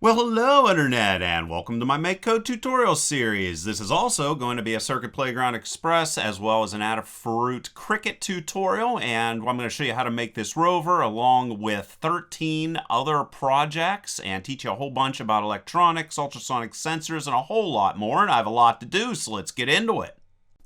Well, hello Internet, and welcome to my MakeCode tutorial series. This is also going to be a Circuit Playground Express as well as an Adafruit Crickit tutorial, and I'm going to show you how to make this rover along with 13 other projects and teach you a whole bunch about electronics, ultrasonic sensors, and a whole lot more, and I have a lot to do, so let's get into it.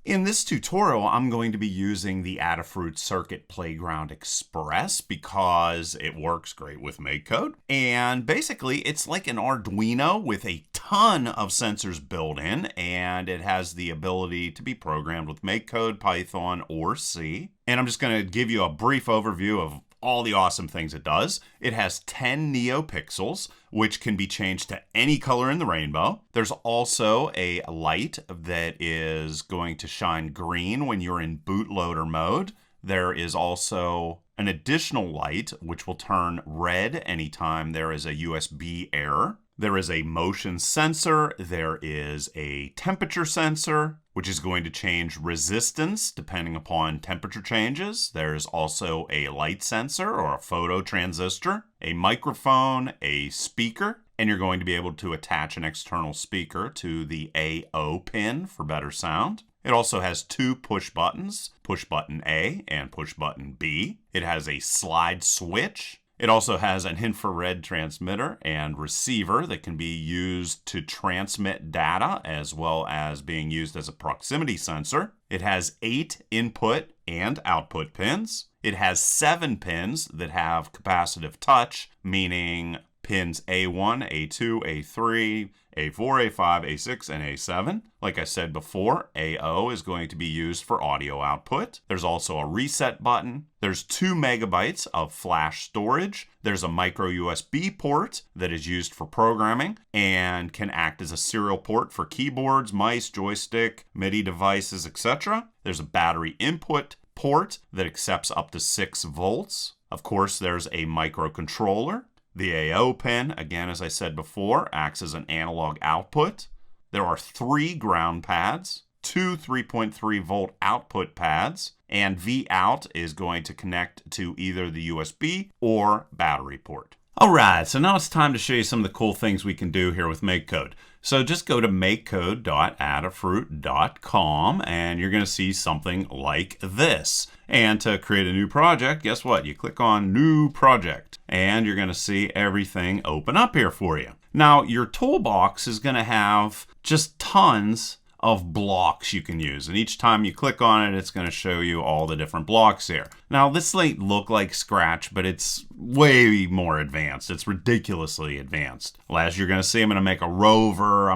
In this tutorial, I'm going to be using the Adafruit Circuit Playground Express because it works great with MakeCode. And basically, it's like an Arduino with a ton of sensors built in, and it has the ability to be programmed with MakeCode, Python, or C. And I'm just going to give you a brief overview of all the awesome things it does. It has 10 neopixels, which can be changed to any color in the rainbow. There's also a light that is going to shine green when you're in bootloader mode. There is also an additional light, which will turn red anytime there is a USB error. There is a motion sensor. There is a temperature sensor, which is going to change resistance depending upon temperature changes. There's also a light sensor or a photo transistor, a microphone, a speaker, and you're going to be able to attach an external speaker to the AO pin for better sound. It also has two push buttons, push button A and push button B. It has a slide switch. It also has an infrared transmitter and receiver that can be used to transmit data as well as being used as a proximity sensor. It has 8 input and output pins. It has 7 pins that have capacitive touch, meaning pins A1, A2, A3, A4, A5, A6, and A7. Like I said before, AO is going to be used for audio output. There's also a reset button. There's 2 megabytes of flash storage. There's a micro USB port that is used for programming and can act as a serial port for keyboards, mice, joystick, MIDI devices, etc. There's a battery input port that accepts up to 6 volts. Of course, there's a microcontroller. The AO pin, again, as I said before, acts as an analog output. There are 3 ground pads, 2 3.3 volt output pads, and Vout is going to connect to either the USB or battery port. All right, so now it's time to show you some of the cool things we can do here with MakeCode. So just go to makecode.adafruit.com and you're going to see something like this. And to create a new project, guess what? You click on New Project and you're going to see everything open up here for you. Now, your toolbox is going to have just tons of blocks you can use, and each time you click on it, it's going to show you all the different blocks here. Now, this might look like Scratch, but it's way more advanced. It's ridiculously advanced. As you're going to see, I'm going to make a rover.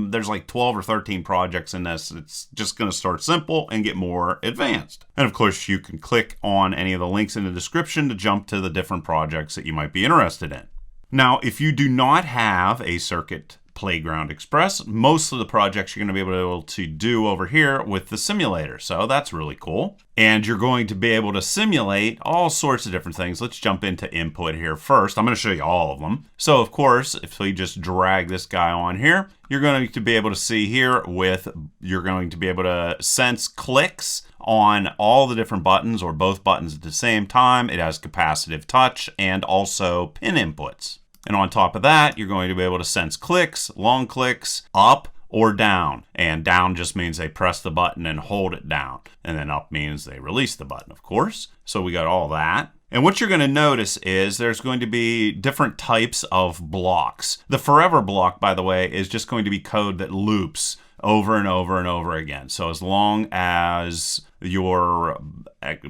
There's like 12 or 13 projects in this. It's just going to start simple and get more advanced. And of course, you can click on any of the links in the description to jump to the different projects that you might be interested in. Now, if you do not have a Circuit Playground Express, most of the projects you're going to be able to do over here with the simulator. So that's really cool. And you're going to be able to simulate all sorts of different things. Let's jump into input here first. I'm going to show you all of them. So of course, if we just drag this guy on here, you're going to be able to see here you're going to be able to sense clicks on all the different buttons or both buttons at the same time. It has capacitive touch and also pin inputs. And on top of that, you're going to be able to sense clicks, long clicks, up or down. And down just means they press the button and hold it down. And then up means they release the button, of course. So we got all that. And what you're going to notice is there's going to be different types of blocks. The forever block, by the way, is just going to be code that loops over and over and over again. So as long as your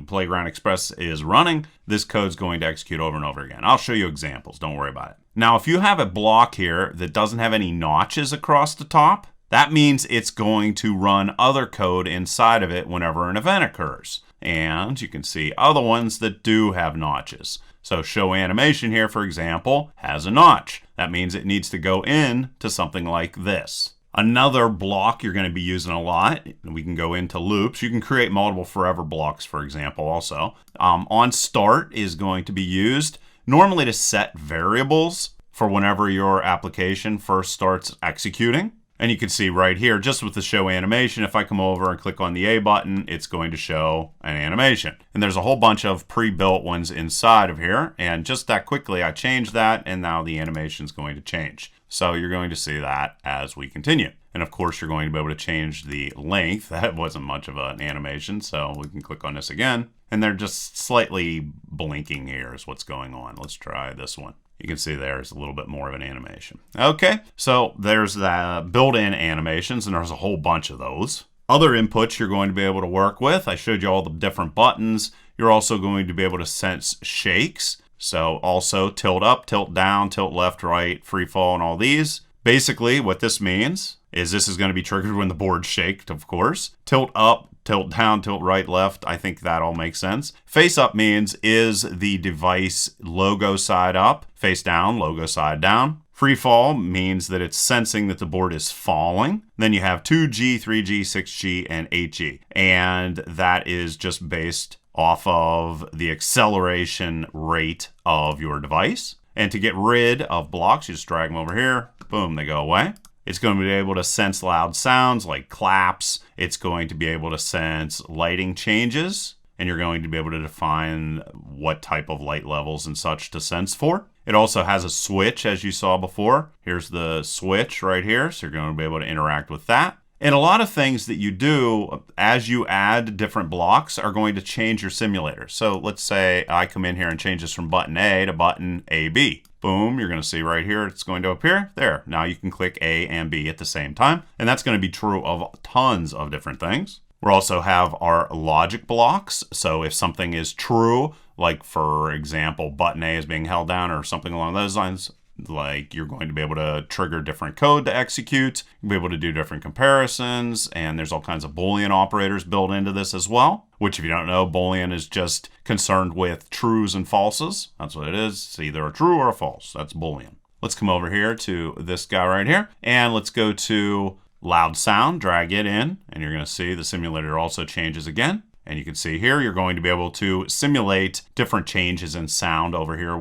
Playground Express is running, this code's going to execute over and over again. I'll show you examples, don't worry about it. Now, if you have a block here that doesn't have any notches across the top, that means it's going to run other code inside of it whenever an event occurs. And you can see other ones that do have notches. So show animation here, for example, has a notch. That means it needs to go in to something like this. Another block you're going to be using a lot, we can go into loops. You can create multiple forever blocks, for example, also. On start is going to be used normally to set variables for whenever your application first starts executing. And you can see right here, just with the show animation, if I come over and click on the A button, it's going to show an animation. And there's a whole bunch of pre-built ones inside of here. And just that quickly, I changed that, and now the animation is going to change. So you're going to see that as we continue. And of course, you're going to be able to change the length. That wasn't much of an animation, so we can click on this again. And they're just slightly blinking here is what's going on. Let's try this one. You can see there's a little bit more of an animation. Okay, so there's the built-in animations, and there's a whole bunch of those. Other inputs you're going to be able to work with. I showed you all the different buttons. You're also going to be able to sense shakes. So also tilt up, tilt down, tilt left, right, free fall, and all these. Basically, what this means is this is going to be triggered when the board's shaked, of course. Tilt up, tilt down, tilt right, left. I think that all makes sense. Face up means is the device logo side up, face down, logo side down. Free fall means that it's sensing that the board is falling. Then you have 2G, 3G, 6G, and 8G. And that is just based off of the acceleration rate of your device. And to get rid of blocks, you just drag them over here. Boom, they go away. It's going to be able to sense loud sounds like claps. It's going to be able to sense lighting changes. And you're going to be able to define what type of light levels and such to sense for. It also has a switch, as you saw before. Here's the switch right here. So you're going to be able to interact with that. And a lot of things that you do as you add different blocks are going to change your simulator. So let's say I come in here and change this from button A to button AB. Boom, you're going to see right here it's going to appear. There, now you can click A and B at the same time. And that's going to be true of tons of different things. We also have our logic blocks. So if something is true, like for example, button A is being held down or something along those lines, like you're going to be able to trigger different code to execute, you'll be able to do different comparisons, and there's all kinds of Boolean operators built into this as well, which if you don't know, Boolean is just concerned with trues and falses. That's what it is. It's either a true or a false. That's Boolean. Let's come over here to this guy right here, and let's go to loud sound, drag it in, and you're going to see the simulator also changes again. And you can see here, you're going to be able to simulate different changes in sound over here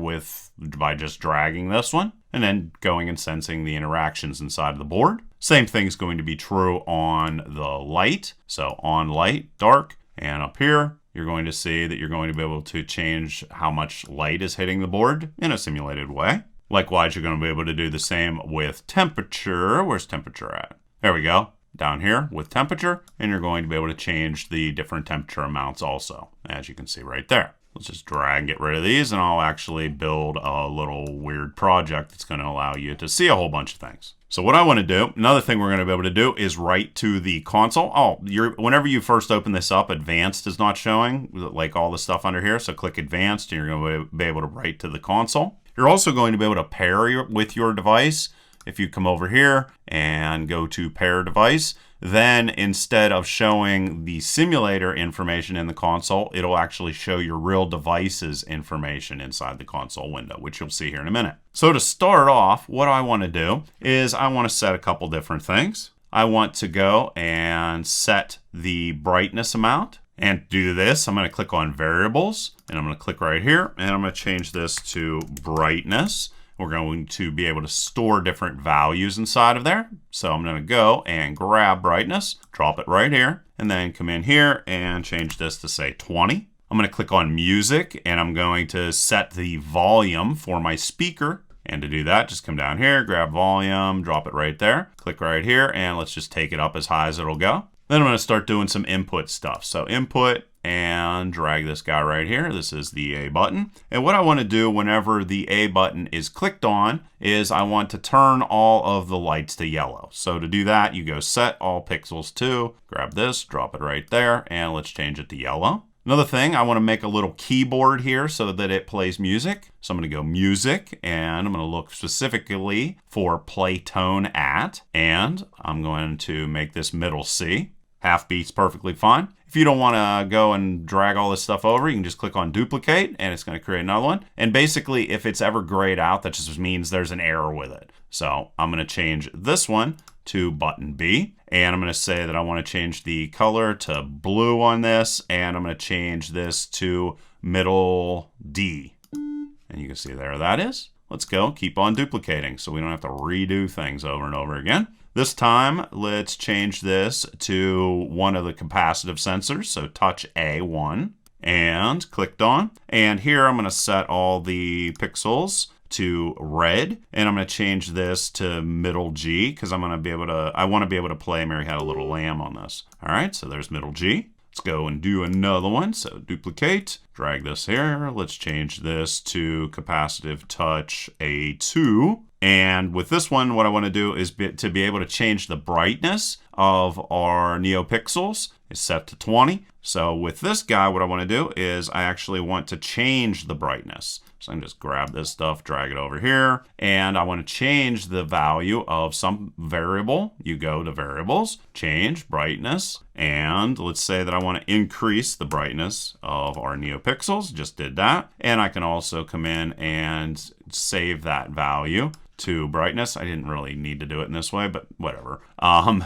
by just dragging this one and then going and sensing the interactions inside of the board. Same thing is going to be true on the light. So on light, dark, and up here, you're going to see that you're going to be able to change how much light is hitting the board in a simulated way. Likewise, you're going to be able to do the same with temperature. Where's temperature at? There we go. Down here with temperature, and you're going to be able to change the different temperature amounts also, as you can see right there. Let's just drag and get rid of these, and I'll actually build a little weird project that's going to allow you to see a whole bunch of things. So what I want to do, another thing we're going to be able to do is write to the console. Oh, whenever you first open this up, advanced is not showing, like all the stuff under here. So click advanced, and you're going to be able to write to the console. You're also going to be able to pair with your device. If you come over here and go to pair device, then instead of showing the simulator information in the console, it'll actually show your real device's information inside the console window, which you'll see here in a minute. So to start off, what I want to do is I want to set a couple different things. I want to go and set the brightness amount. And to do this, I'm going to click on variables, and I'm going to click right here, and I'm going to change this to brightness. We're going to be able to store different values inside of there. So I'm going to go and grab brightness, drop it right here, and then come in here and change this to say 20. I'm going to click on music, and I'm going to set the volume for my speaker. And to do that, just come down here, grab volume, drop it right there, click right here, and let's just take it up as high as it'll go. Then I'm going to start doing some input stuff. So input, and drag this guy right here. This is the A button. And what I want to do whenever the A button is clicked on is I want to turn all of the lights to yellow. So to do that, you go set all pixels to, grab this, drop it right there, and let's change it to yellow. Another thing, I want to make a little keyboard here so that it plays music. So I'm going to go music, and I'm going to look specifically for play tone at, and I'm going to make this middle C. Half beat's perfectly fine. If you don't want to go and drag all this stuff over, you can just click on duplicate, and it's going to create another one. And basically, if it's ever grayed out, that just means there's an error with it. So I'm going to change this one to button B, and I'm going to say that I want to change the color to blue on this, and I'm going to change this to middle D. And you can see there that is. Let's go, keep on duplicating so we don't have to redo things over and over again. This time, let's change this to one of the capacitive sensors. So touch A1 and clicked on. And here I'm going to set all the pixels to red, and I'm going to change this to middle G because I want to be able to play Mary Had a Little Lamb on this. All right, so there's middle G. Let's go and do another one. So duplicate, drag this here. Let's change this to capacitive touch A2. And with this one, what I want to do is to be able to change the brightness of our NeoPixels is set to 20. So with this guy, what I want to do is I actually want to change the brightness. So I can just grab this stuff, drag it over here, and I want to change the value of some variable. You go to variables, change brightness, and let's say that I want to increase the brightness of our NeoPixels. Just did that. And I can also come in and save that value to brightness. I didn't really need to do it in this way, but whatever.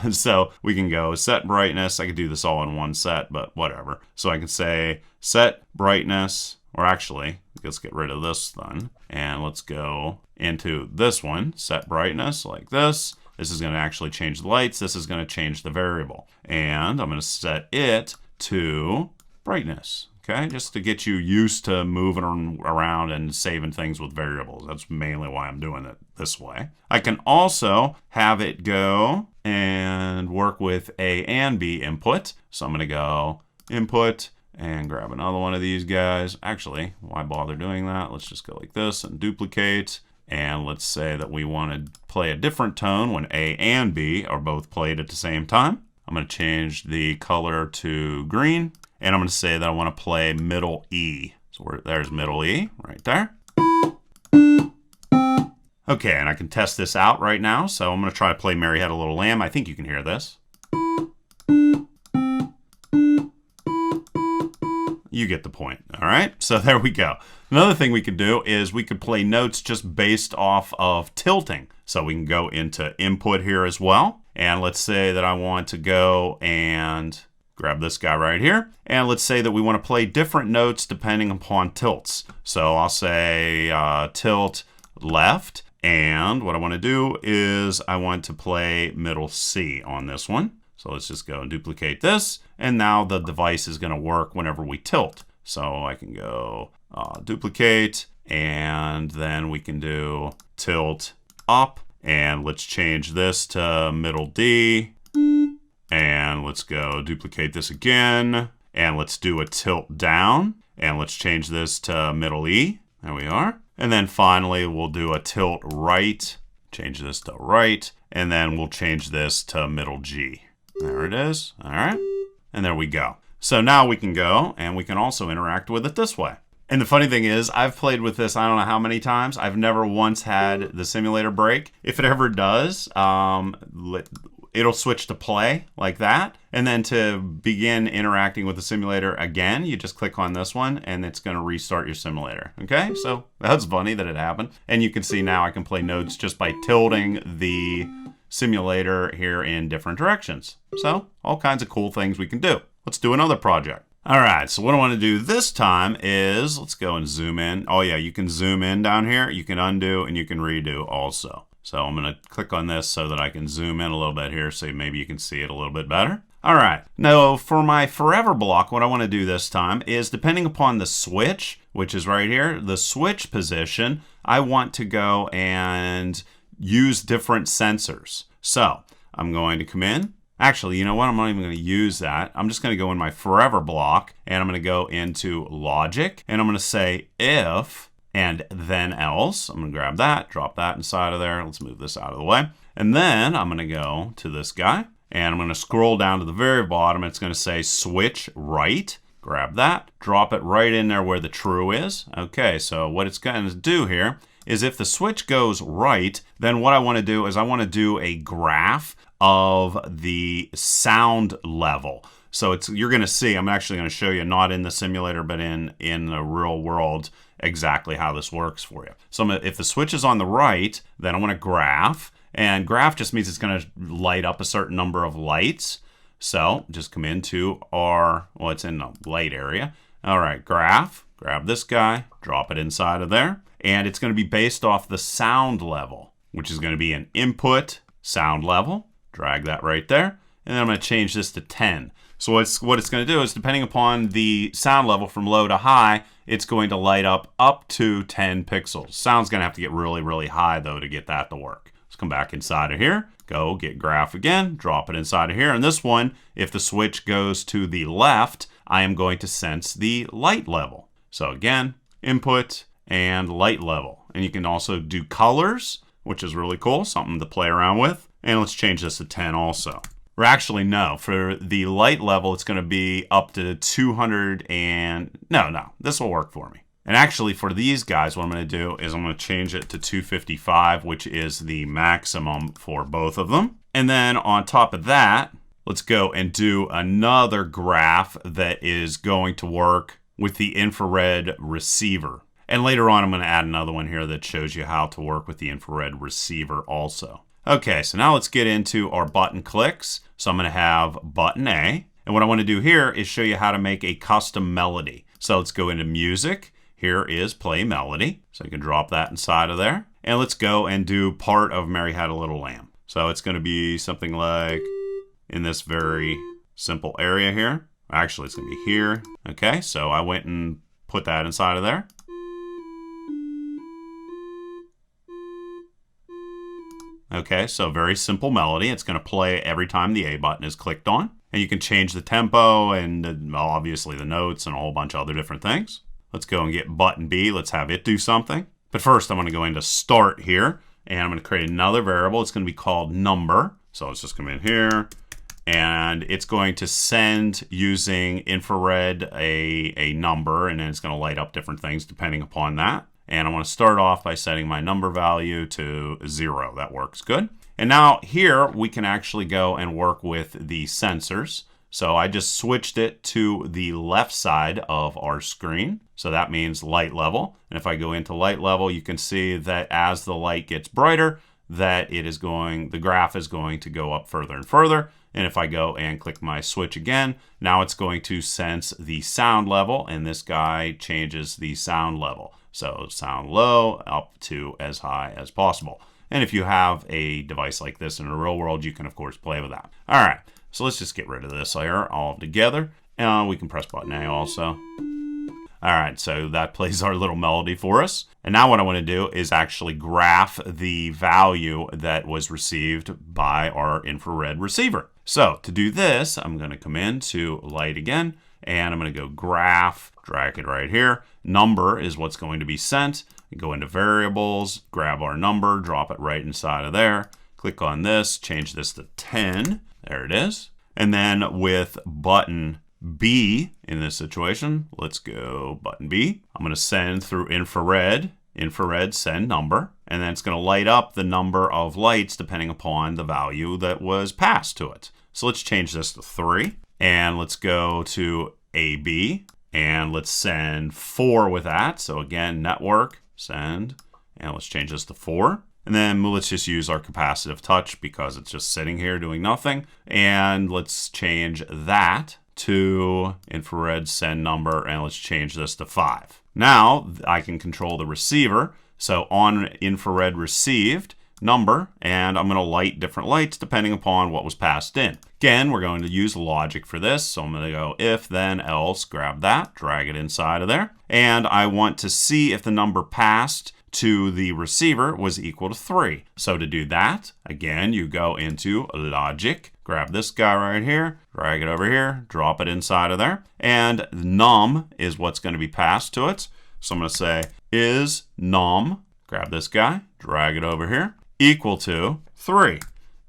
So we can go set brightness. I could do this all in one set, but whatever. So I can say set brightness, or actually, let's get rid of this then. And let's go into this one, set brightness like this. This is going to actually change the lights. This is going to change the variable. And I'm going to set it to brightness. Okay, just to get you used to moving around and saving things with variables. That's mainly why I'm doing it this way. I can also have it go and work with A and B input. So I'm going to go input and grab another one of these guys. Actually, why bother doing that? Let's just go like this and duplicate. And let's say that we want to play a different tone when A and B are both played at the same time. I'm going to change the color to green. And I'm going to say that I want to play middle E. So there's middle E right there. Okay, and I can test this out right now. So I'm going to try to play Mary Had a Little Lamb. I think you can hear this. You get the point. All right, so there we go. Another thing we could do is we could play notes just based off of tilting. So we can go into input here as well. And let's say that I want to go and grab this guy right here. And let's say that we want to play different notes depending upon tilts. So I'll say tilt left. And what I want to do is I want to play middle C on this one. So let's just go and duplicate this. And now the device is going to work whenever we tilt. So I can go duplicate, and then we can do tilt up. And let's change this to middle D. And let's go duplicate this again. And let's do a tilt down. And let's change this to middle E. There we are. And then finally, we'll do a tilt right. Change this to right. And then we'll change this to middle G. There it is. All right. And there we go. So now we can go, and we can also interact with it this way. And the funny thing is, I've played with this I don't know how many times. I've never once had the simulator break. If it ever does, it'll switch to play like that. And then to begin interacting with the simulator again, you just click on this one and it's going to restart your simulator. Okay, so that's funny that it happened. And you can see now I can play notes just by tilting the simulator here in different directions. So all kinds of cool things we can do. Let's do another project. All right, so what I want to do this time is, let's go and zoom in. Oh yeah, you can zoom in down here, you can undo, and you can redo also. So I'm going to click on this so that I can zoom in a little bit here so maybe you can see it a little bit better. All right, now for my forever block, what I want to do this time is, depending upon the switch, which is right here, the switch position, I want to go and use different sensors. So I'm going to come in. Actually, you know what? I'm not even going to use that. I'm just going to go in my forever block, and I'm going to go into logic, and I'm going to say if and then else. I'm going to grab that, drop that inside of there. Let's move this out of the way. And then I'm going to go to this guy, and I'm going to scroll down to the very bottom. It's going to say switch right. Grab that, drop it right in there where the true is. Okay, so what it's going to do here is if the switch goes right, then what I want to do is I want to do a graph of the sound level. So you're going to see, I'm actually going to show you, not in the simulator, but in the real world, exactly how this works for you. So if the switch is on the right, then I want to graph. And graph just means it's going to light up a certain number of lights. So just come into it's in the light area. All right, graph, grab this guy, drop it inside of there. And it's going to be based off the sound level, which is going to be an input sound level. drag that right there. And then I'm going to change this to 10. So what it's going to do is, depending upon the sound level from low to high, it's going to light up to 10 pixels. Sound's going to have to get really, really high, though, to get that to work. Let's come back inside of here, go get graph again, drop it inside of here. And this one, if the switch goes to the left, I am going to sense the light level. So again, input and light level. And you can also do colors, which is really cool, something to play around with. And let's change this to 10 also. Or actually, no, for the light level, it's going to be up to 200 and... No, this will work for me. And actually, for these guys, what I'm going to do is I'm going to change it to 255, which is the maximum for both of them. And then on top of that, let's go and do another graph that is going to work with the infrared receiver. And later on, I'm going to add another one here that shows you how to work with the infrared receiver also. Okay, so now let's get into our button clicks. So I'm going to have button A. And what I want to do here is show you how to make a custom melody. So let's go into music. Here is play melody. So you can drop that inside of there. And let's go and do part of Mary Had a Little Lamb. So it's going to be something like in this very simple area here. Actually, it's going to be here. Okay, so I went and put that inside of there. Okay, so very simple melody. It's going to play every time the A button is clicked on. And you can change the tempo and obviously the notes and a whole bunch of other different things. Let's go and get button B. Let's have it do something. But first, I'm going to go into start here. And I'm going to create another variable. It's going to be called number. So let's just come in here. And it's going to send using infrared a number. And then it's going to light up different things depending upon that. And I want to start off by setting my number value to 0. That works good. And now here we can actually go and work with the sensors. So I just switched it to the left side of our screen. So that means light level. And if I go into light level, you can see that as the light gets brighter, that the graph is going to go up further and further. And if I go and click my switch again, now it's going to sense the sound level. And this guy changes the sound level. So sound low up to as high as possible. And if you have a device like this in the real world, you can of course play with that. All right, so let's just get rid of this layer all together. And we can press button A also. All right, so that plays our little melody for us. And now what I want to do is actually graph the value that was received by our infrared receiver. So to do this, I'm going to come into light again, and I'm going to go graph, drag it right here. Number is what's going to be sent. Go into variables, grab our number, drop it right inside of there. Click on this, change this to 10. There it is. And then with button B in this situation, let's go button B. I'm going to send through infrared send number. And then it's going to light up the number of lights depending upon the value that was passed to it. So let's change this to 3. And let's go to AB. And let's send 4 with that. So again, network, send, and let's change this to 4. And then let's just use our capacitive touch because it's just sitting here doing nothing. And let's change that to infrared send number, and let's change this to 5. Now I can control the receiver. So on infrared received number, and I'm going to light different lights depending upon what was passed in. Again, we're going to use logic for this. So I'm going to go if, then, else, grab that, drag it inside of there. And I want to see if the number passed to the receiver was equal to 3. So to do that, again, you go into logic, grab this guy right here, drag it over here, drop it inside of there. And num is what's going to be passed to it. So I'm going to say is num, grab this guy, drag it over here, equal to 3.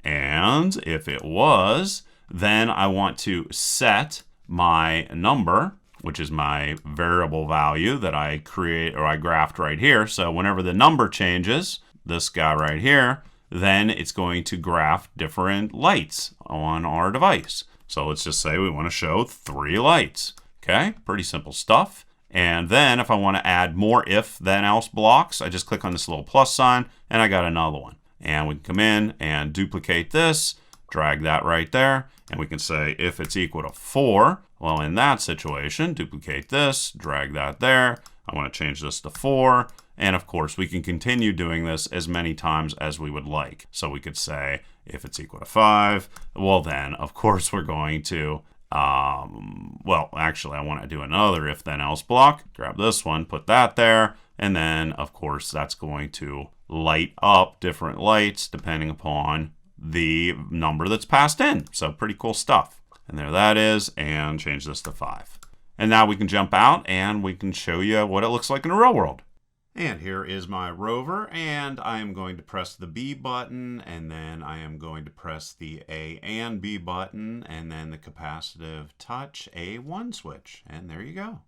And if it was, then I want to set my number, which is my variable value that I create or I graphed right here. So whenever the number changes, this guy right here, then it's going to graph different lights on our device. So let's just say we want to show 3 lights. Okay, pretty simple stuff. And then if I want to add more if, then, else blocks, I just click on this little plus sign and I got another one. And we can come in and duplicate this, drag that right there, and we can say if it's equal to 4, well, in that situation, duplicate this, drag that there. I want to change this to 4, And of course, we can continue doing this as many times as we would like. So we could say if it's equal to 5, well then, of course, we're going to, well, actually, I want to do another if then else block. Grab this one, put that there. And then, of course, that's going to light up different lights depending upon the number that's passed in. So pretty cool stuff. And there that is, and change this to 5. And now we can jump out and we can show you what it looks like in the real world. And here is my rover, and I am going to press the B button, and then I am going to press the A and B button, and then the capacitive touch A1 switch. And there you go.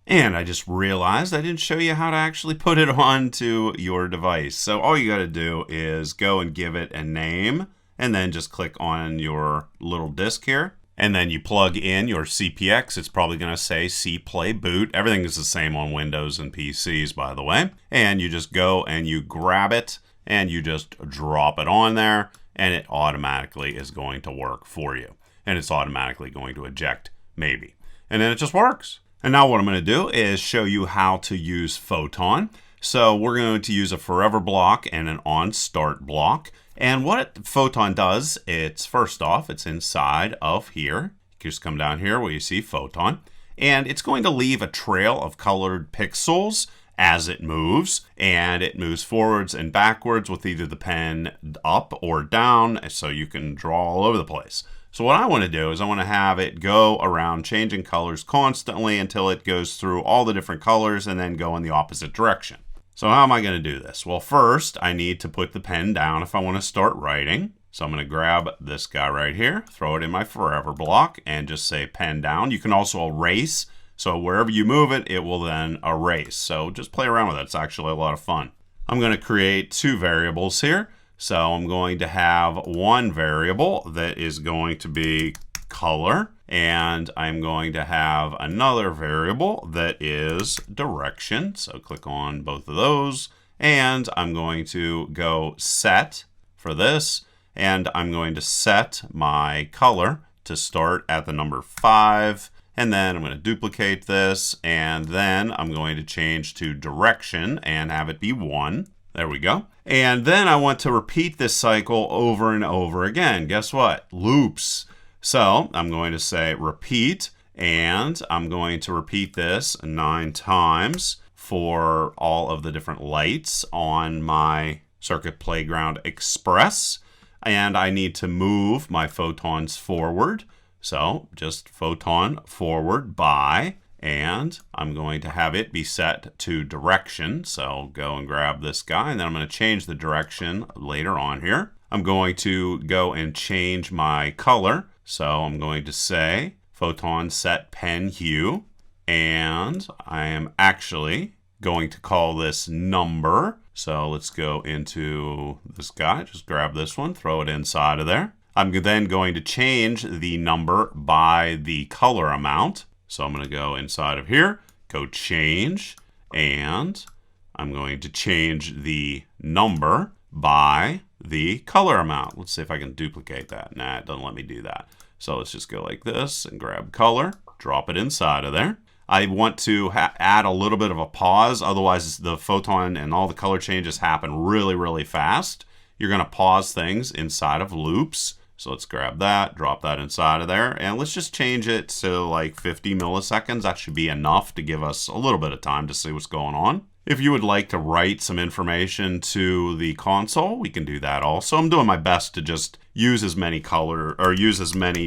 And I just realized I didn't show you how to actually put it onto your device. So all you got to do is go and give it a name, and then just click on your little disk here. And then you plug in your CPX. It's probably going to say C Play Boot. Everything is the same on Windows and PCs, by the way. And you just go and you grab it and you just drop it on there, and it automatically is going to work for you. And it's automatically going to eject, maybe. And then it just works. And now what I'm going to do is show you how to use Photon. So we're going to use a forever block and an on start block. And what Photon does, it's first off, it's inside of here. You just come down here where you see Photon. And it's going to leave a trail of colored pixels as it moves. And it moves forwards and backwards with either the pen up or down, so you can draw all over the place. So what I want to do is I want to have it go around changing colors constantly until it goes through all the different colors and then go in the opposite direction. So how am I going to do this? Well, first I need to put the pen down if I want to start writing. So I'm going to grab this guy right here, throw it in my forever block, and just say pen down. You can also erase. So wherever you move it, it will then erase. So just play around with it. It's actually a lot of fun. I'm going to create 2 variables here. So I'm going to have one variable that is going to be color, and I'm going to have another variable that is direction. So click on both of those, and I'm going to go set for this, and I'm going to set my color to start at the number 5, and then I'm going to duplicate this, and then I'm going to change to direction and have it be 1. There we go. And then I want to repeat this cycle over and over again. Guess what? Loops. So I'm going to say repeat, and I'm going to repeat this 9 times for all of the different lights on my Circuit Playground Express. And I need to move my photons forward. So just photon forward by, and I'm going to have it be set to direction. So go and grab this guy, and then I'm going to change the direction later on here. I'm going to go and change my color. So I'm going to say photon set pen hue, and I am actually going to call this number. So let's go into this guy, just grab this one, throw it inside of there. I'm then going to change the number by the color amount. So I'm going to go inside of here, go change, and I'm going to change the number by the color amount. Let's see if I can duplicate that. Nah, it doesn't let me do that. So let's just go like this and grab color, drop it inside of there. I want to add a little bit of a pause, otherwise the photon and all the color changes happen really, really fast. You're going to pause things inside of loops. So let's grab that, drop that inside of there, and let's just change it to like 50 milliseconds. That should be enough to give us a little bit of time to see what's going on. If you would like to write some information to the console, we can do that also. I'm doing my best to just use as many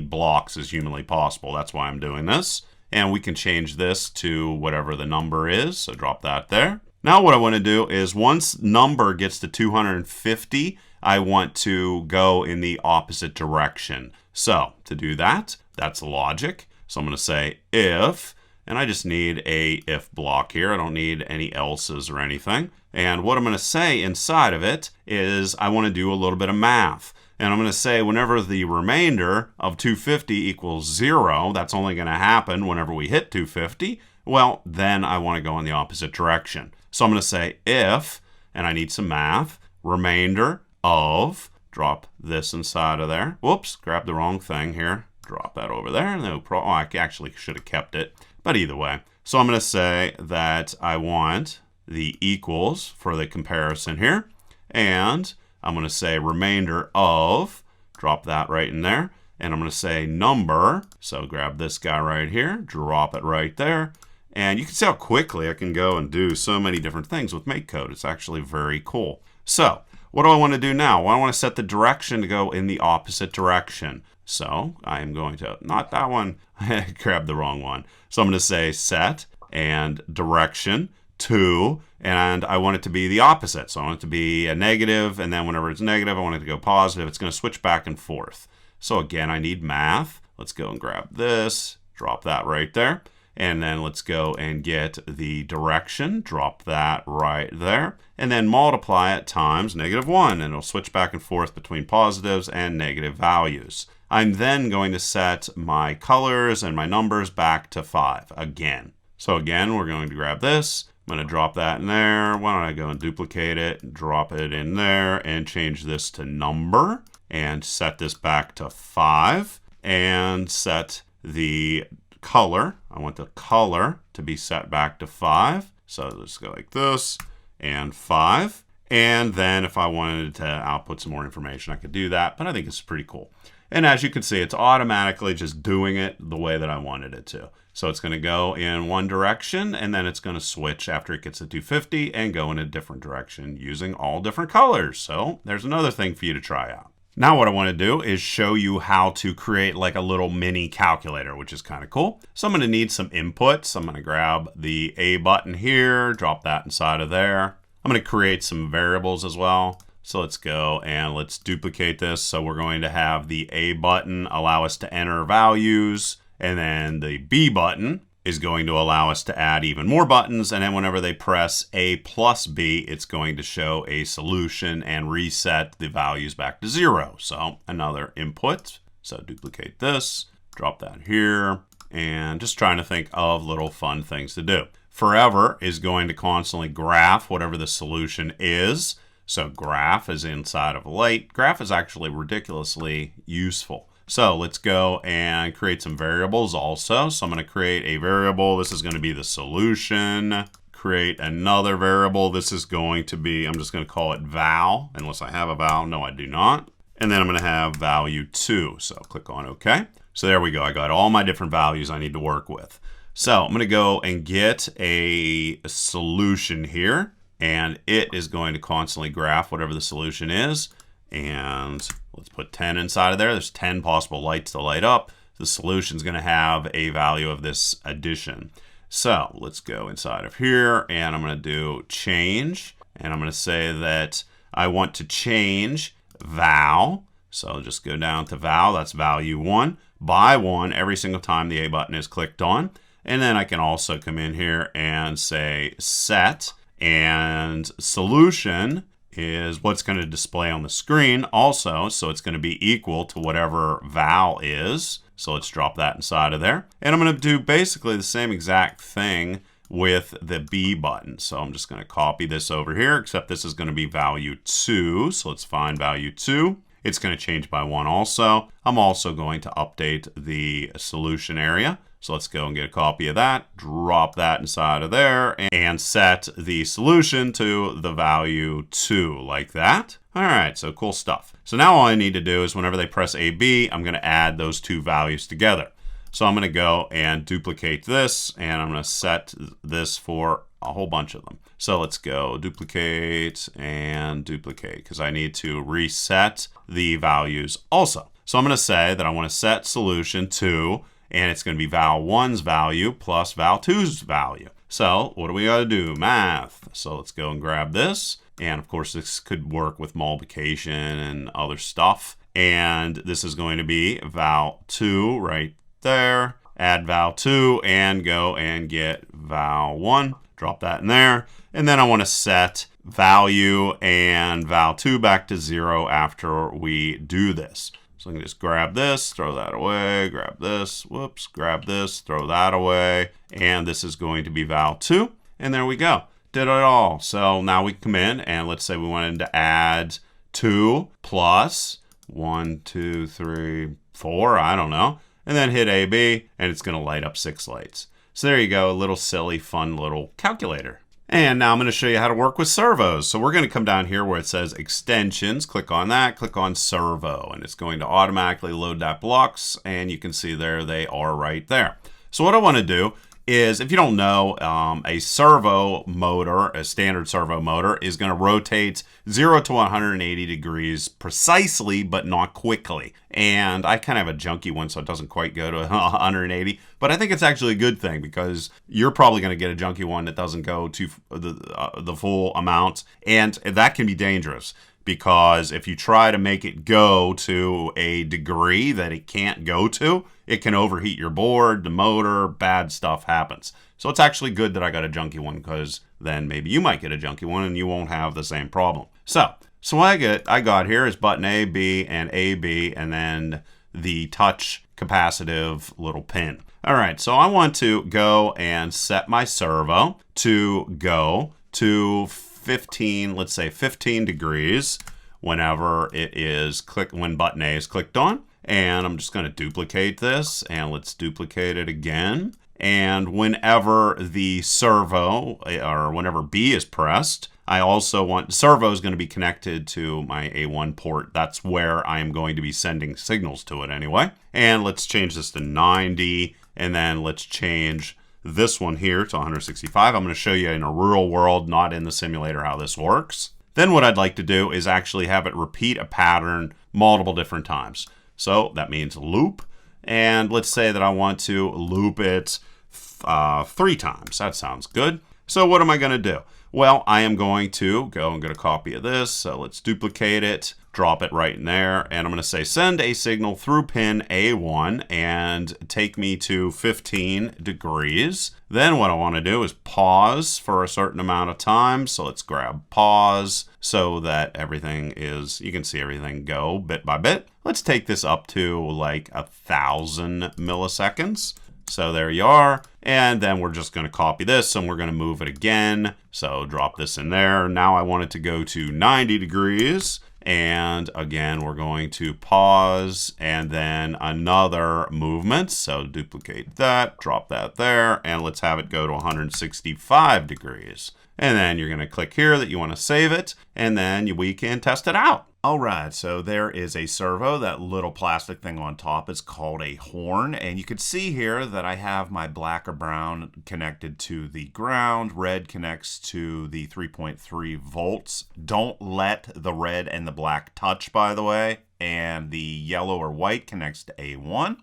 blocks as humanly possible. That's why I'm doing this. And we can change this to whatever the number is. So drop that there. Now what I want to do is once number gets to 250, I want to go in the opposite direction. So to do that, that's logic. So I'm going to say if, and I just need a if block here. I don't need any else's or anything. And what I'm going to say inside of it is I want to do a little bit of math. And I'm going to say whenever the remainder of 250 equals 0, that's only going to happen whenever we hit 250. Well, then I want to go in the opposite direction. So I'm going to say if, and I need some math, remainder of, drop this inside of there. Whoops, grab the wrong thing here. Drop that over there. No problem. Oh, I actually should have kept it, but either way. So I'm going to say that I want the equals for the comparison here. And I'm going to say remainder of, drop that right in there. And I'm going to say number. So grab this guy right here, drop it right there. And you can see how quickly I can go and do so many different things with MakeCode. It's actually very cool. So what do I want to do now? Well, I want to set the direction to go in the opposite direction. So I am going to, not that one, I grabbed the wrong one. So I'm going to say set and direction to, and I want it to be the opposite. So I want it to be a negative, and then whenever it's negative, I want it to go positive. It's going to switch back and forth. So again, I need math. Let's go and grab this, drop that right there. And then let's go and get the direction, drop that right there, and then multiply it times -1, and it'll switch back and forth between positives and negative values. I'm then going to set my colors and my numbers back to 5 again. So again, we're going to grab this. I'm going to drop that in there. Why don't I go and duplicate it, drop it in there, and change this to number, and set this back to 5, and set the color. I want the color to be set back to 5. So let's go like this, and 5. And then if I wanted to output some more information, I could do that, but I think it's pretty cool. And as you can see, it's automatically just doing it the way that I wanted it to. So it's going to go in one direction, and then it's going to switch after it gets to 250 and go in a different direction using all different colors. So there's another thing for you to try out. Now what I want to do is show you how to create like a little mini calculator, which is kind of cool. So I'm going to need some inputs. I'm going to grab the A button here, drop that inside of there. I'm going to create some variables as well. So let's go and let's duplicate this. So we're going to have the A button allow us to enter values, and then the B button is going to allow us to add even more buttons, and then whenever they press A plus B, it's going to show a solution and reset the values back to 0. So another input. So duplicate this, drop that here, and just trying to think of little fun things to do. Forever is going to constantly graph whatever the solution is. So graph is inside of light. Graph is actually ridiculously useful. So let's go and create some variables also. So I'm going to create a variable. This is going to be the solution. Create another variable. This is going to be, I'm just going to call it val, unless I have a val. No, I do not. And then I'm going to have value 2. So click on OK. So there we go. I got all my different values I need to work with. So I'm going to go and get a solution here, and it is going to constantly graph whatever the solution is. And let's put 10 inside of there. There's 10 possible lights to light up. The solution is going to have a value of this addition. So let's go inside of here, and I'm going to do change. And I'm going to say that I want to change val. So I'll just go down to val. That's value 1 by 1 every single time the A button is clicked on. And then I can also come in here and say set, and solution is what's going to display on the screen also. So it's going to be equal to whatever val is. So let's drop that inside of there. And I'm going to do basically the same exact thing with the B button. So I'm just going to copy this over here, except this is going to be value 2. So let's find value 2. It's going to change by 1 also. I'm also going to update the solution area. So let's go and get a copy of that, drop that inside of there, and set the solution to the value 2 like that. All right, so cool stuff. So now all I need to do is whenever they press AB, I'm going to add those two values together. So I'm going to go and duplicate this, and I'm going to set this for a whole bunch of them. So let's go duplicate and duplicate, because I need to reset the values also. So I'm going to say that I want to set solution to, and it's going to be val 1's value plus val 2's value. So what do we got to do? Math. So let's go and grab this. And of course, this could work with multiplication and other stuff. And this is going to be val 2 right there. Add val 2 and go and get val 1. Drop that in there. And then I want to set value and val 2 back to 0 after we do this. So I can just grab this, throw that away, grab this, whoops, grab this, throw that away. And this is going to be val 2. And there we go. Did it all. So now we come in and let's say we wanted to add 2 plus 1, 2, 3, 4, I don't know. And then hit AB and it's going to light up 6 lights. So there you go, a little silly, fun little calculator. And now I'm going to show you how to work with servos. So we're going to come down here where it says extensions, click on that, click on servo, and it's going to automatically load that blocks, and you can see there they are right there. So what I want to do is, if you don't know, a servo motor, a standard servo motor, is going to rotate 0 to 180 degrees precisely, but not quickly. And I kind of have a junky one, so it doesn't quite go to 180. But I think it's actually a good thing, because you're probably going to get a junky one that doesn't go to the full amount. And that can be dangerous, because if you try to make it go to a degree that it can't go to, it can overheat your board, the motor, bad stuff happens. So it's actually good that I got a junky one, because then maybe you might get a junky one and you won't have the same problem. So what I got here is button A, B, and AB, and then the touch capacitive little pin. All right, so I want to go and set my servo to go to 15, let's say 15 degrees whenever it is when button A is clicked on. And I'm just going to duplicate this, and let's duplicate it again. And whenever the servo, or whenever B is pressed, I also want, servo is going to be connected to my A1 port. That's where I am going to be sending signals to it anyway. And let's change this to 90, and then let's change this one here to 165. I'm going to show you in a real world, not in the simulator, how this works. Then what I'd like to do is actually have it repeat a pattern multiple different times. So that means loop, and let's say that I want to loop it 3 times. That sounds good. So what am I going to do? Well, I am going to go and get a copy of this. So let's duplicate it, drop it right in there, and I'm going to say send a signal through pin A1 and take me to 15 degrees. Then what I want to do is pause for a certain amount of time. So let's grab pause so that everything is, you can see everything go bit by bit. Let's take this up to like 1,000 milliseconds. So there you are. And then we're just going to copy this and we're going to move it again. So drop this in there. Now I want it to go to 90 degrees. And again, we're going to pause and then another movement. So duplicate that, drop that there, and let's have it go to 165 degrees. And then you're going to click here that you want to save it, and then we can test it out. All right, so there is a servo. That little plastic thing on top is called a horn. And you can see here that I have my black or brown connected to the ground. Red connects to the 3.3 volts. Don't let the red and the black touch, by the way. And the yellow or white connects to A1.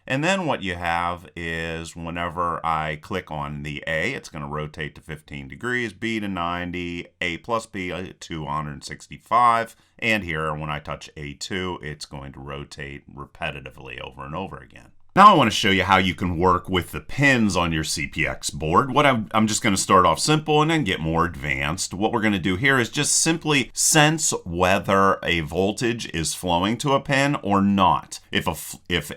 And then what you have is whenever I click on the A, it's going to rotate to 15 degrees, B to 90, A plus B to 165. And here, when I touch A2, it's going to rotate repetitively over and over again. Now I want to show you how you can work with the pins on your CPX board. I'm just going to start off simple and then get more advanced. What we're going to do here is just simply sense whether a voltage is flowing to a pin or not. If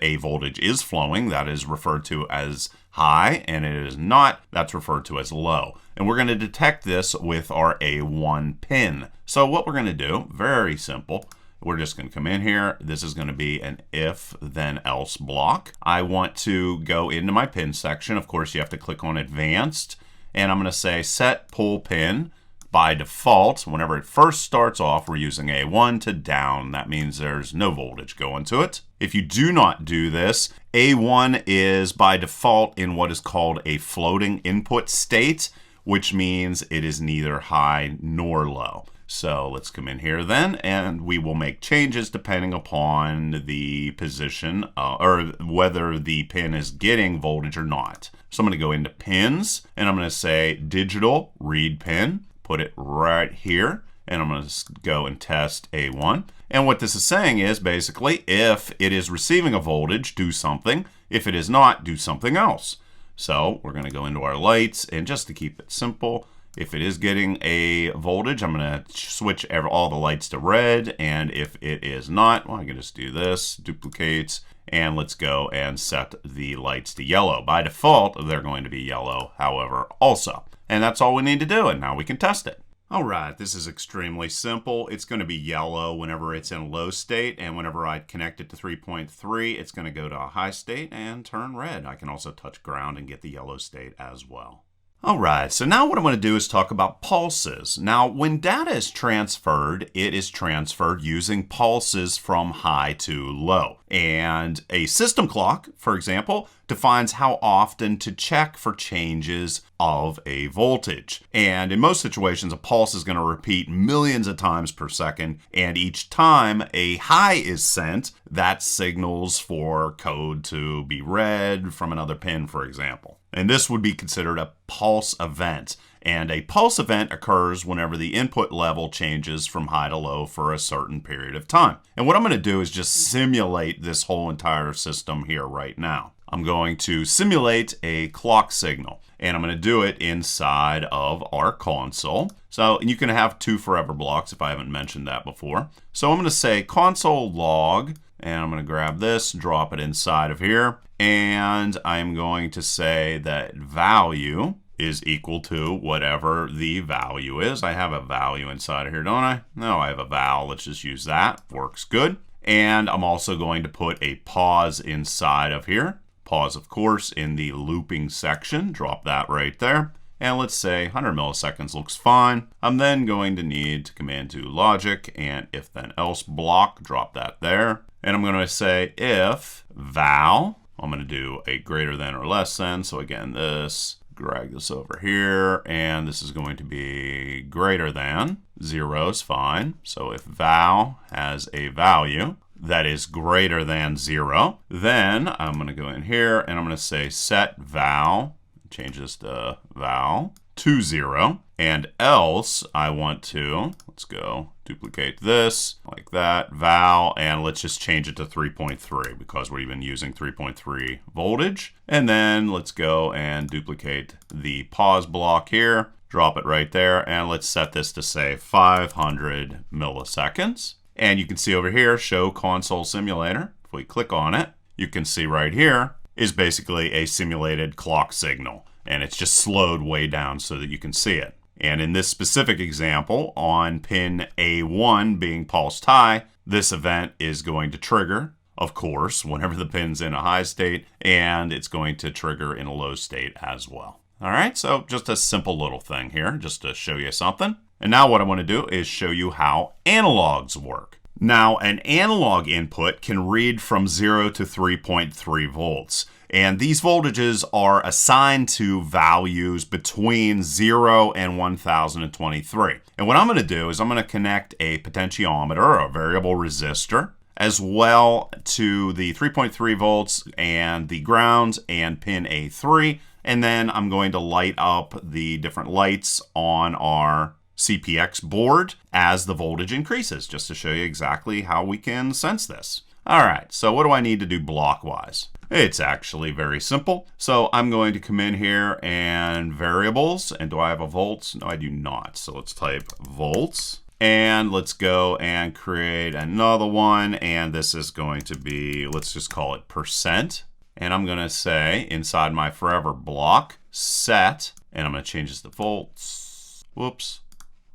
a voltage is flowing, that is referred to as high, and it is not, that's referred to as low. And we're going to detect this with our A1 pin. So what we're going to do, very simple. We're just going to come in here. This is going to be an if then else block. I want to go into my pin section. Of course, you have to click on advanced, and I'm going to say set pull pin. By default, whenever it first starts off, we're using A1 to down. That means there's no voltage going to it. If you do not do this, A1 is by default in what is called a floating input state, which means it is neither high nor low. So let's come in here then, and we will make changes depending upon the position or whether the pin is getting voltage or not. So I'm going to go into pins, and I'm going to say digital read pin, put it right here, and I'm going to go and test A1. And what this is saying is basically if it is receiving a voltage, do something. If it is not, do something else. So we're going to go into our lights, and just to keep it simple, if it is getting a voltage, I'm going to switch all the lights to red. And if it is not, well, I can just do this, duplicate, and let's go and set the lights to yellow. By default, they're going to be yellow, however, also. And that's all we need to do, and now we can test it. All right, this is extremely simple. It's going to be yellow whenever it's in low state, and whenever I connect it to 3.3, it's going to go to a high state and turn red. I can also touch ground and get the yellow state as well. All right, so now what I'm going to do is talk about pulses. Now, when data is transferred, it is transferred using pulses from high to low. And a system clock, for example, defines how often to check for changes of a voltage. And in most situations, a pulse is going to repeat millions of times per second. And each time a high is sent, that signals for code to be read from another pin, for example. And this would be considered a pulse event. And a pulse event occurs whenever the input level changes from high to low for a certain period of time. And what I'm going to do is just simulate this whole entire system here right now. I'm going to simulate a clock signal, and I'm going to do it inside of our console. So you can have two forever blocks if I haven't mentioned that before. So I'm going to say console log, and I'm going to grab this, drop it inside of here, and I'm going to say that value is equal to whatever the value is. I have a value inside of here, don't I? No, I have a val. Let's just use that. Works good. And I'm also going to put a pause inside of here. Pause, of course, in the looping section. Drop that right there. And let's say 100 milliseconds looks fine. I'm then going to need to command to logic and if then else block. Drop that there. And I'm going to say if val, I'm going to do a greater than or less than. So again, this, drag this over here, and this is going to be greater than. 0 is fine. So if val has a value that is greater than 0, then I'm going to go in here and I'm going to say set val, change this to val to 0, and else I want to, let's go duplicate this like that, val, and let's just change it to 3.3 because we're even using 3.3 voltage. And then let's go and duplicate the pause block here, drop it right there, and let's set this to say 500 milliseconds. And you can see over here, show console simulator. If we click on it, you can see right here is basically a simulated clock signal. And it's just slowed way down so that you can see it. And in this specific example, on pin A1 being pulsed high, this event is going to trigger, of course, whenever the pin's in a high state, and it's going to trigger in a low state as well. All right, so just a simple little thing here, just to show you something. And now what I want to do is show you how analogs work. Now, an analog input can read from 0 to 3.3 volts. And these voltages are assigned to values between 0 and 1023. And what I'm going to do is I'm going to connect a potentiometer, or a variable resistor, as well to the 3.3 volts and the grounds and pin A3. And then I'm going to light up the different lights on our CPX board as the voltage increases, just to show you exactly how we can sense this. All right, so what do I need to do block-wise? It's actually very simple. So I'm going to come in here and variables, and do I have a volts? No, I do not. So let's type volts, and let's go and create another one, and this is going to be, let's just call it %. And I'm gonna say inside my forever block, set, and I'm gonna change this to volts. Whoops.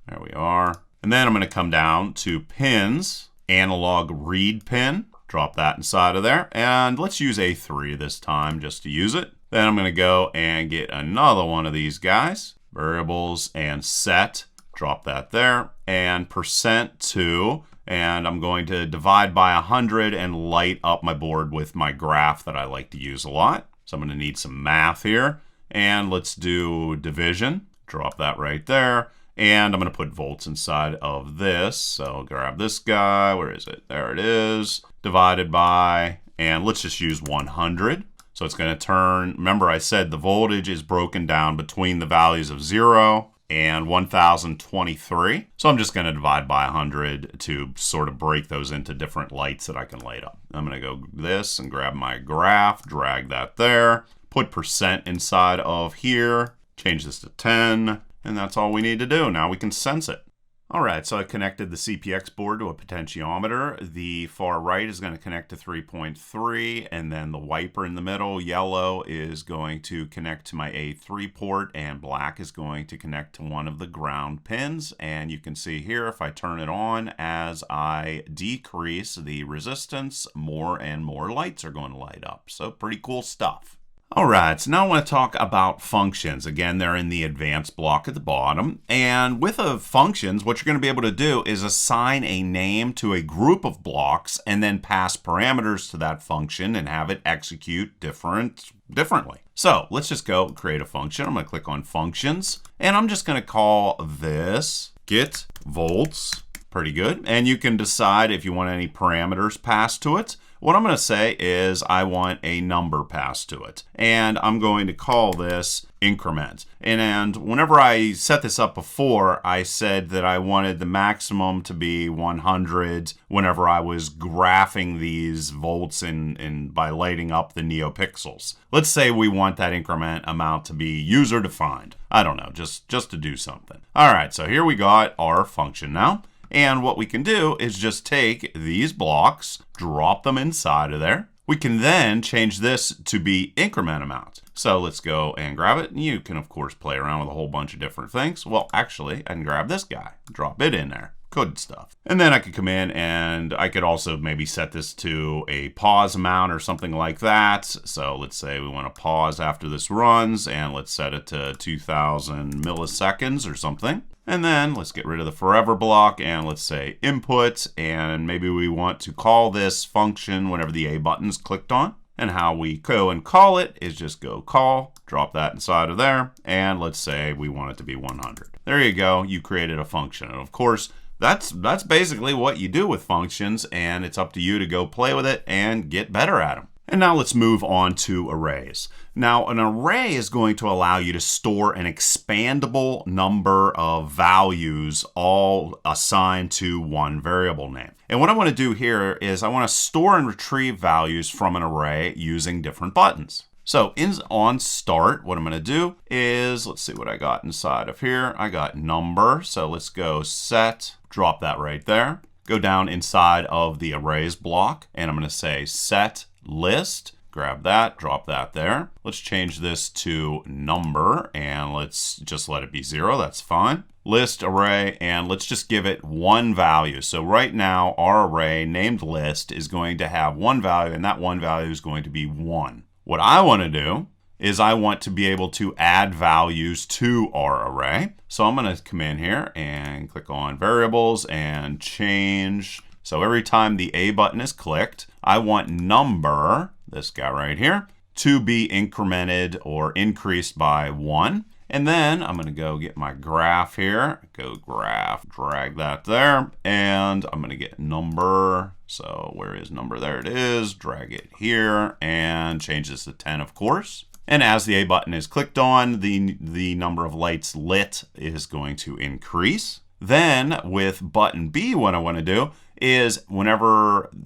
There we are. And then I'm going to come down to pins, analog read pin, drop that inside of there. And let's use A3 this time just to use it. Then I'm going to go and get another one of these guys, variables and set, drop that there, and %2, and I'm going to divide by 100 and light up my board with my graph that I like to use a lot. So I'm going to need some math here. And let's do division, drop that right there. And I'm going to put volts inside of this. So grab this guy. Where is it? There it is. Divided by, and let's just use 100. So it's going to turn, remember I said the voltage is broken down between the values of 0 and 1023. So I'm just going to divide by 100 to sort of break those into different lights that I can light up. I'm going to go this and grab my graph, drag that there, put % inside of here, change this to 10. And that's all we need to do. Now we can sense it. All right, so I connected the CPX board to a potentiometer. The far right is going to connect to 3.3, and then the wiper in the middle, yellow, is going to connect to my A3 port, and black is going to connect to one of the ground pins. And you can see here, if I turn it on, as I decrease the resistance, more and more lights are going to light up. So pretty cool stuff. All right, so now I want to talk about functions. Again, they're in the advanced block at the bottom. And with functions, what you're going to be able to do is assign a name to a group of blocks and then pass parameters to that function and have it execute differently. So let's just go create a function. I'm going to click on functions and I'm just going to call this get volts. Pretty good. And you can decide if you want any parameters passed to it. What I'm going to say is I want a number passed to it. And I'm going to call this increment. And whenever I set this up before, I said that I wanted the maximum to be 100 whenever I was graphing these volts by lighting up the neopixels. Let's say we want that increment amount to be user defined. I don't know, just to do something. All right, so here we got our function now. And what we can do is just take these blocks, drop them inside of there. We can then change this to be increment amount. So let's go and grab it. You can, of course, play around with a whole bunch of different things. Well, actually, I can grab this guy, drop it in there. Good stuff. And then I could come in and I could also maybe set this to a pause amount or something like that. So let's say we want to pause after this runs and let's set it to 2000 milliseconds or something. And then let's get rid of the forever block and let's say input, and maybe we want to call this function whenever the A button is clicked on. And how we go and call it is just go call, drop that inside of there, and let's say we want it to be 100. There you go, you created a function. And of course, that's basically what you do with functions, and it's up to you to go play with it and get better at them. And now let's move on to arrays. Now, an array is going to allow you to store an expandable number of values all assigned to one variable name. And what I want to do here is I want to store and retrieve values from an array using different buttons. So on start, what I'm going to do is, let's see what I got inside of here. I got number, so let's go set, drop that right there. Go down inside of the arrays block, and I'm going to say set list, grab that, drop that there. Let's change this to number, and let's just let it be 0, that's fine. List array, and let's just give it one value. So right now, our array named list is going to have one value, and that one value is going to be 1. What I want to do is I want to be able to add values to our array. So I'm going to come in here and click on variables and change. So every time the A button is clicked, I want number, this guy right here, to be incremented or increased by 1. And then I'm going to go get my graph here, go graph, drag that there, and I'm going to get number. So where is number? There it is. Drag it here and change this to 10, of course. And as the A button is clicked on, the number of lights lit is going to increase. Then with button B, what I want to do is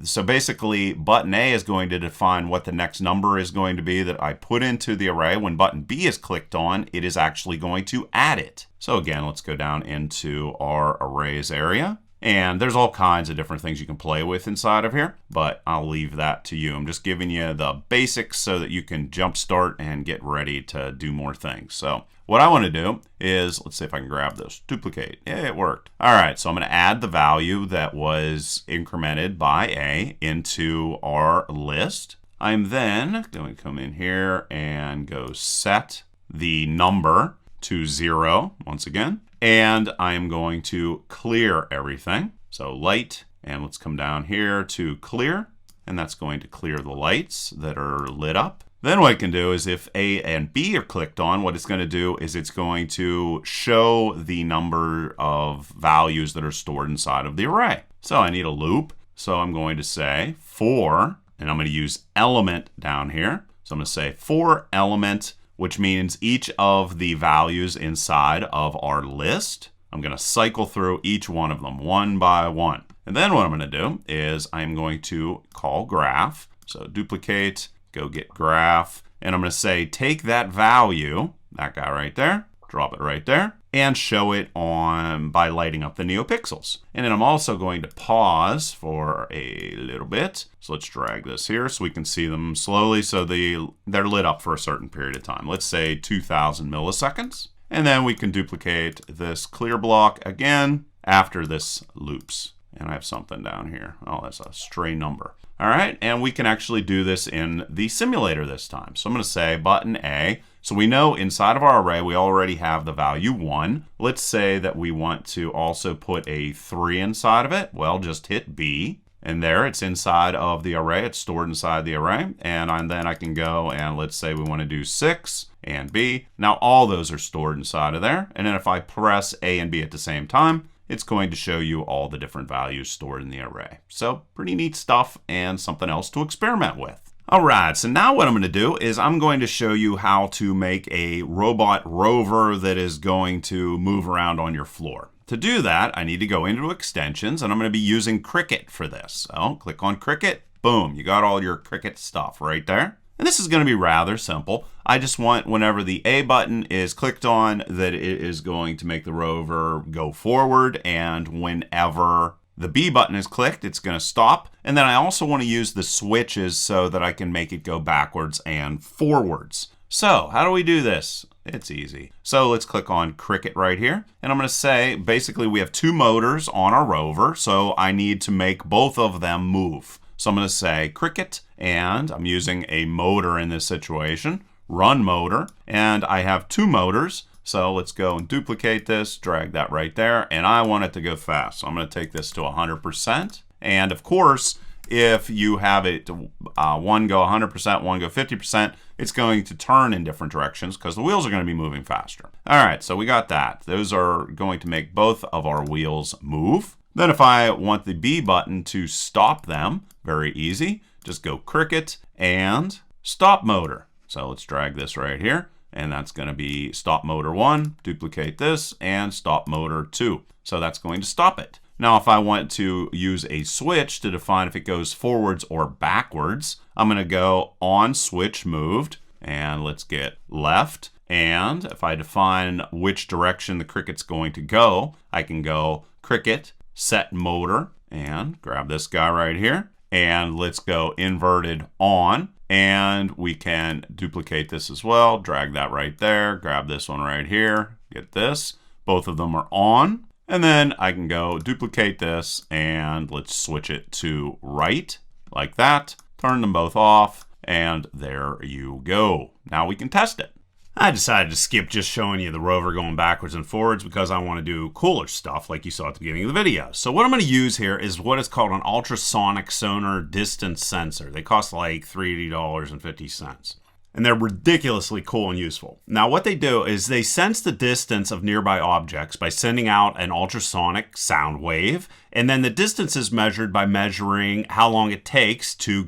so basically button A is going to define what the next number is going to be that I put into the array. When button B is clicked on, it is actually going to add it. So again, let's go down into our arrays area. And there's all kinds of different things you can play with inside of here, but I'll leave that to you. I'm just giving you the basics so that you can jumpstart and get ready to do more things. So what I want to do is, let's see if I can grab this, duplicate. Yeah, it worked. All right, so I'm going to add the value that was incremented by A into our list. I'm then going to come in here and go set the number to 0 once again. And I'm going to clear everything. So light, and let's come down here to clear, and that's going to clear the lights that are lit up. Then what I can do is if A and B are clicked on, what it's going to do is it's going to show the number of values that are stored inside of the array. So I need a loop. So I'm going to say for, and I'm going to use element down here. So I'm going to say for element, which means each of the values inside of our list, I'm going to cycle through each one of them one by one. And then what I'm going to do is I'm going to call graph. So duplicate, go get graph, and I'm going to say take that value, that guy right there, drop it right there, and show it on by lighting up the neopixels. And then I'm also going to pause for a little bit. So let's drag this here so we can see them slowly. So they're lit up for a certain period of time. Let's say 2000 milliseconds. And then we can duplicate this clear block again after this loops. And I have something down here. Oh, that's a stray number. All right, and we can actually do this in the simulator this time. So I'm going to say button A. So we know inside of our array, we already have the value 1. Let's say that we want to also put a 3 inside of it. Well, just hit B. And there, it's inside of the array. It's stored inside the array. And then I can go and let's say we want to do 6 and B. Now all those are stored inside of there. And then if I press A and B at the same time, it's going to show you all the different values stored in the array. So pretty neat stuff and something else to experiment with. All right, so now what I'm going to do is I'm going to show you how to make a robot rover that is going to move around on your floor. To do that, I need to go into extensions, and I'm going to be using Crickit for this. So click on Crickit, boom, you got all your Crickit stuff right there. And this is going to be rather simple. I just want whenever the A button is clicked on that it is going to make the rover go forward, and whenever the B button is clicked, it's going to stop. And then I also want to use the switches so that I can make it go backwards and forwards. So how do we do this? It's easy. So let's click on Crickit right here. And I'm going to say, basically we have 2 motors on our rover. So I need to make both of them move. So I'm going to say Crickit, and I'm using a motor in this situation, run motor. And I have 2 motors. So let's go and duplicate this, drag that right there. And I want it to go fast. So I'm going to take this to 100%. And of course, if you have it one go 100%, one go 50%, it's going to turn in different directions because the wheels are going to be moving faster. All right, so we got that. Those are going to make both of our wheels move. Then if I want the B button to stop them, very easy. Just go Crickit and stop motor. So let's drag this right here. And that's going to be stop motor 1, duplicate this, and stop motor 2. So that's going to stop it. Now, if I want to use a switch to define if it goes forwards or backwards, I'm going to go on switch moved, and let's get left. And if I define which direction the Crickit's going to go, I can go Crickit, set motor, and grab this guy right here. And let's go inverted on. And we can duplicate this as well, drag that right there, grab this one right here, get this. Both of them are on. And then I can go duplicate this and let's switch it to right like that. Turn them both off and there you go. Now we can test it. I decided to skip just showing you the rover going backwards and forwards because I want to do cooler stuff like you saw at the beginning of the video. So what I'm going to use here is what is called an ultrasonic sonar distance sensor. They cost like $3.50. And they're ridiculously cool and useful. Now what they do is they sense the distance of nearby objects by sending out an ultrasonic sound wave, and then the distance is measured by measuring how long it takes to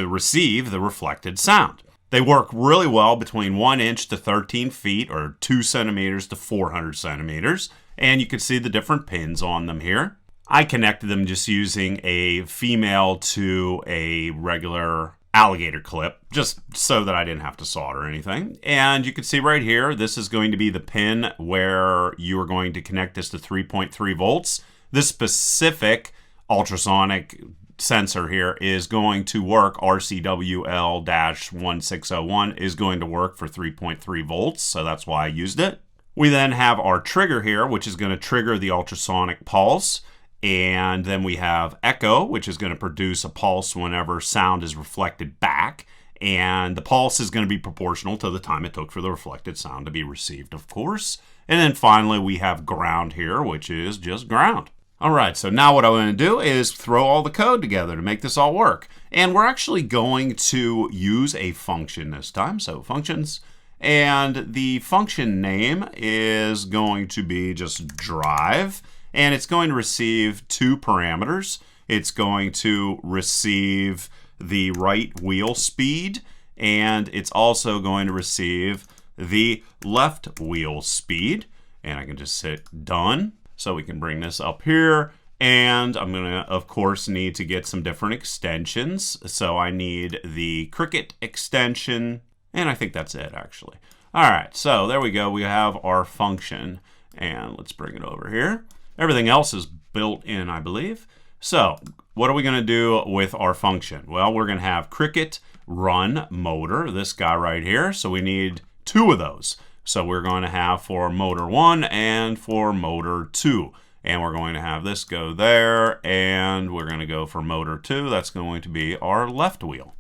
receive the reflected sound. They work really well between 1 inch to 13 feet or 2 centimeters to 400 centimeters, and you can see the different pins on them here. I connected them just using a female to a regular alligator clip just so that I didn't have to solder anything. And you can see right here, this is going to be the pin where you are going to connect this to 3.3 volts. This specific ultrasonic sensor here is going to work, RCWL-1601 is going to work for 3.3 volts, so that's why I used it. We then have our trigger here, which is going to trigger the ultrasonic pulse. And then we have echo, which is going to produce a pulse whenever sound is reflected back. And the pulse is going to be proportional to the time it took for the reflected sound to be received, of course. And then finally, we have ground here, which is just ground. All right, so now what I'm going to do is throw all the code together to make this all work. And we're actually going to use a function this time. So functions. And the function name is going to be just drive. And it's going to receive 2 parameters. It's going to receive the right wheel speed, and it's also going to receive the left wheel speed. And I can just hit done. So we can bring this up here. And I'm going to, of course, need to get some different extensions. So I need the Crickit extension. And I think that's it, actually. All right, so there we go. We have our function. And let's bring it over here. Everything else is built in, I believe. So what are we going to do with our function? Well, we're going to have Crickit run motor, this guy right here. So we need 2 of those. So we're going to have for motor 1 and for motor 2. And we're going to have this go there, and we're going to go for motor 2. That's going to be our left wheel.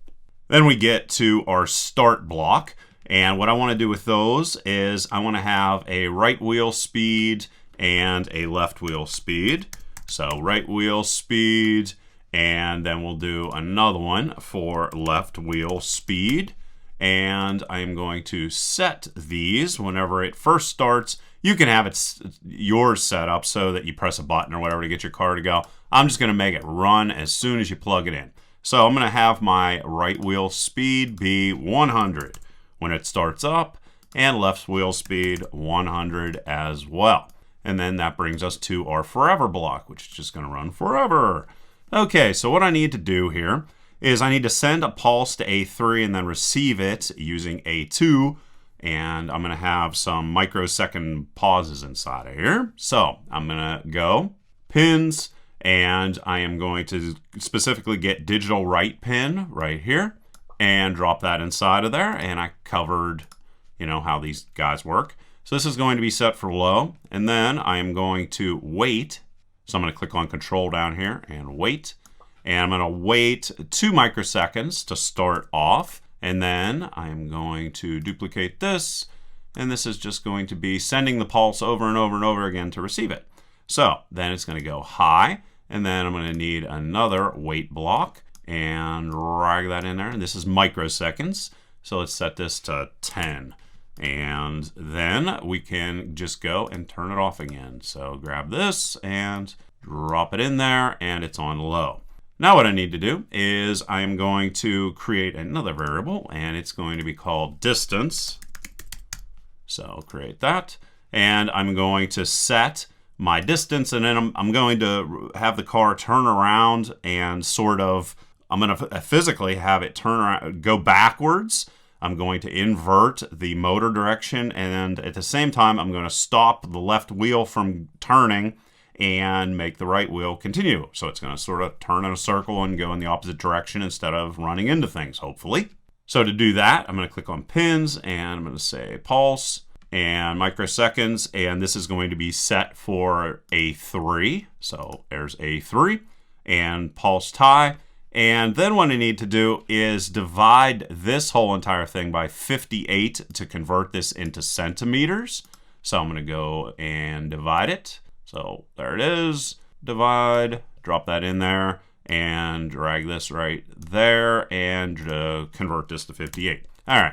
Then we get to our start block. And what I want to do with those is I want to have a right wheel speed and a left wheel speed. So right wheel speed, and then we'll do another one for left wheel speed. And I'm going to set these whenever it first starts. You can have yours set up so that you press a button or whatever to get your car to go. I'm just going to make it run as soon as you plug it in. So I'm going to have my right wheel speed be 100 when it starts up, and left wheel speed 100 as well. And then that brings us to our forever block, which is just going to run forever. Okay, so what I need to do here is I need to send a pulse to A3 and then receive it using A2. And I'm going to have some microsecond pauses inside of here. So I'm going to go pins, and I am going to specifically get digital write pin right here and drop that inside of there. And I covered, how these guys work. So this is going to be set for low. And then I am going to wait. So I'm going to click on control down here and wait. And I'm going to wait 2 microseconds to start off. And then I'm going to duplicate this, and this is just going to be sending the pulse over and over and over again to receive it. So then it's going to go high, and then I'm going to need another wait block and drag that in there. And this is microseconds, so let's set this to 10. And then we can just go and turn it off again. So grab this and drop it in there, and it's on low. Now what I need to do is I am going to create another variable, and it's going to be called distance. So I'll create that, and I'm going to set my distance, and then I'm going to have the car turn around and I'm going to physically have it turn around, go backwards. I'm going to invert the motor direction, and at the same time I'm going to stop the left wheel from turning and make the right wheel continue. So it's going to sort of turn in a circle and go in the opposite direction instead of running into things, hopefully. So to do that, I'm going to click on pins, and I'm going to say pulse and microseconds, and this is going to be set for A3. So there's A3 and pulse tie. And then what I need to do is divide this whole entire thing by 58 to convert this into centimeters. So I'm going to go and divide it. So there it is, divide, drop that in there, and drag this right there, and convert this to 58. All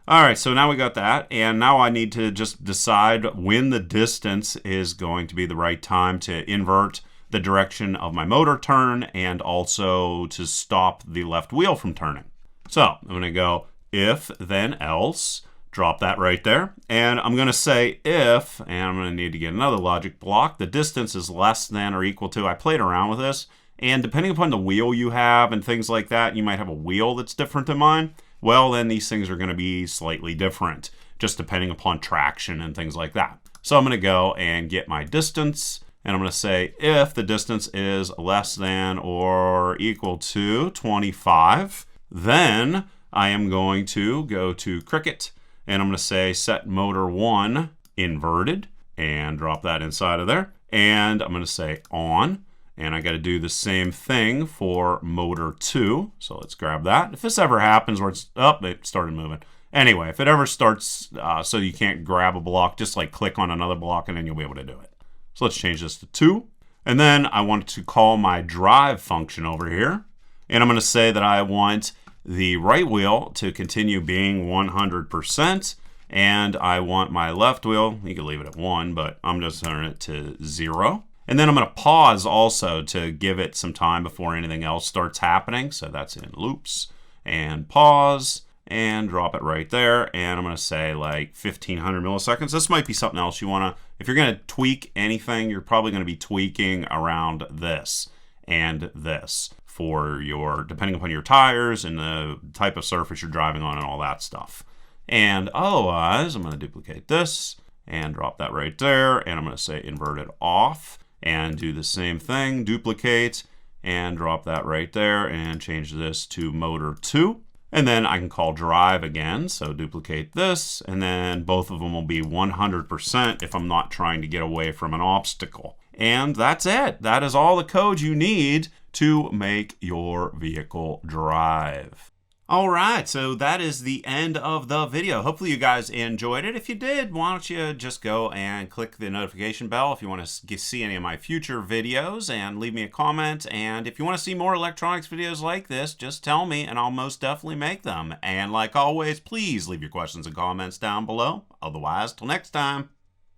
right, so now we got that, and now I need to just decide when the distance is going to be the right time to invert the direction of my motor turn, and also to stop the left wheel from turning. So I'm going to go if, then else, drop that right there, and I'm going to say if, and I'm going to need to get another logic block, the distance is less than or equal to. I played around with this, and depending upon the wheel you have and things like that, you might have a wheel that's different than mine. Well, then these things are going to be slightly different, just depending upon traction and things like that. So I'm going to go and get my distance, and I'm going to say if the distance is less than or equal to 25, then I am going to go to Crickit, and I'm going to say set motor 1 inverted, and drop that inside of there. And I'm going to say on, and I got to do the same thing for motor 2. So let's grab that. If this ever happens where it's up, it started moving. Anyway, if it ever starts so you can't grab a block, just like click on another block and then you'll be able to do it. So let's change this to 2. And then I want to call my drive function over here. And I'm going to say that I want the right wheel to continue being 100%, and I want my left wheel, you can leave it at 1, but I'm just turning it to 0. And then I'm going to pause also to give it some time before anything else starts happening. So that's in loops, and pause, and drop it right there. And I'm going to say like 1500 milliseconds. This might be something else you want to, if you're going to tweak anything, you're probably going to be tweaking around this and this for your, depending upon your tires and the type of surface you're driving on and all that stuff. And otherwise, I'm going to duplicate this and drop that right there. And I'm going to say inverted off and do the same thing, duplicate and drop that right there and change this to motor 2. And then I can call drive again, so duplicate this, and then both of them will be 100% if I'm not trying to get away from an obstacle. And that's it. That is all the code you need to make your vehicle drive. All right, so that is the end of the video. Hopefully you guys enjoyed it. If you did, why don't you just go and click the notification bell if you want to see any of my future videos, and leave me a comment. And if you want to see more electronics videos like this, just tell me and I'll most definitely make them. And like always, please leave your questions and comments down below. Otherwise, till next time.